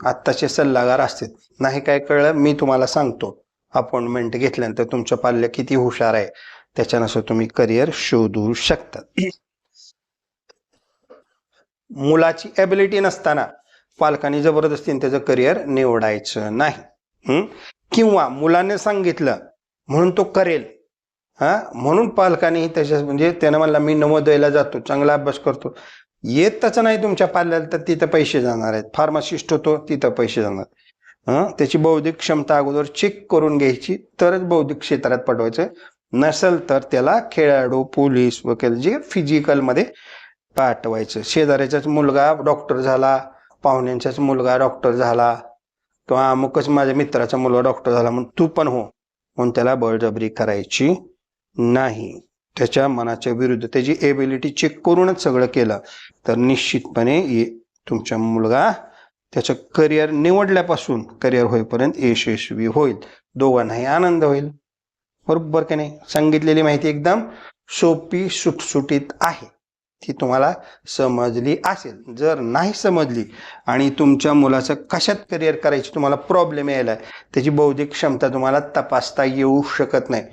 आत्ताचे सल्लागार असतात, नाही काय कळलं मी तुम्हाला सांगतो, अपॉइंटमेंट घेतल्यानंतर तुमचं पाल्य किती हुशार आहे त्याच्यानुसार तुम्ही करिअर शोधू शकता. मुलाची एबिलिटी नसताना पालकांनी जबरदस्तीने त्याचं करिअर निवडायचं नाही. किंवा मुलाने सांगितलं म्हणून तो करेल, म्हणून पालकांनी त्याच्या म्हणजे त्यानं म्हणला मी नवोदयला जातो, चांगला अभ्यास करतो, येतच नाही तुमच्या पाल्याला तर तिथं पैसे जाणार आहेत. फार्मासिस्ट होतो तिथं पैसे जाणार. त्याची बौद्धिक क्षमता अगोदर चेक करून घ्यायची, तरच बौद्धिक क्षेत्रात पाठवायचं. नसेल तर त्याला खेळाडू, पोलीस, वकील जे फिजिकलमध्ये पाठवायचं. शेजाऱ्याचाच मुलगा डॉक्टर झाला, पाहुण्यांचाच मुलगा डॉक्टर झाला, किंवा अमुकच माझ्या मित्राचा मुलगा डॉक्टर झाला म्हणून तू पण हो म्हणून त्याला बळजबरी करायची नाही. त्याच्या मनाच्या विरुद्ध त्याची एबिलिटी चेक करूनच सगळं केलं तर निश्चितपणे तुमचा मुलगा त्याचं करिअर निवडल्यापासून करिअर होईपर्यंत यशस्वी होईल. दोघांनाही आनंद होईल. बरोबर का नाही? सांगितलेली माहिती एकदम सोपी सुटसुटीत आहे. ती तुम्हाला समजली असेल. जर नाही समजली आणि तुमच्या मुलाचं कशात करिअर करायची तुम्हाला प्रॉब्लेम यायला, त्याची बौद्धिक क्षमता तुम्हाला तपासता येऊ शकत नाही.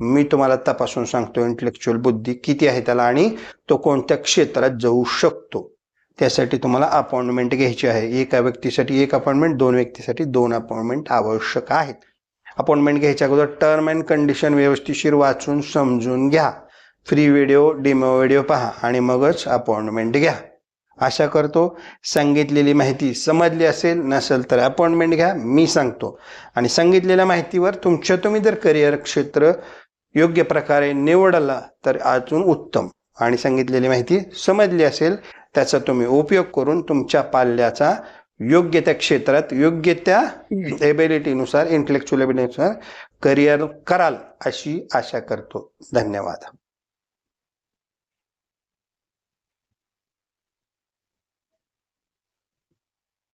मी तुम्हाला तपासून सांगतो इंटेलेक्च्युअल बुद्धी किती आहे त्याला आणि तो कोणत्या क्षेत्रात जाऊ शकतो. त्यासाठी तुम्हाला अपॉइंटमेंट घ्यायची आहे. एका व्यक्तीसाठी 1 अपॉइंटमेंट, 2 व्यक्तीसाठी 2 अपॉइंटमेंट आवश्यक आहेत. अपॉइंटमेंट घ्यायच्या अगोदर टर्म अँड कंडिशन व्यवस्थिशीर वाचून समजून घ्या. फ्री व्हिडिओ, डेमो व्हिडिओ पहा आणि मगच अपॉइंटमेंट घ्या. आशा करतो सांगितलेली माहिती समजली असेल. नसेल तर अपॉइंटमेंट घ्या, मी सांगतो. आणि सांगितलेल्या माहितीवर तुम्ही जर करिअर क्षेत्र योग्य प्रकारे निवडला तर अजून उत्तम. आणि सांगितलेली माहिती समजली असेल त्याचा तुम्ही उपयोग करून तुमच्या पाल्याचा योग्य त्या क्षेत्रात योग्य त्या एबिलिटीनुसार, इंटेलेक्च्युअल एबिलिटीनुसार करिअर कराल अशी आशा करतो. धन्यवाद.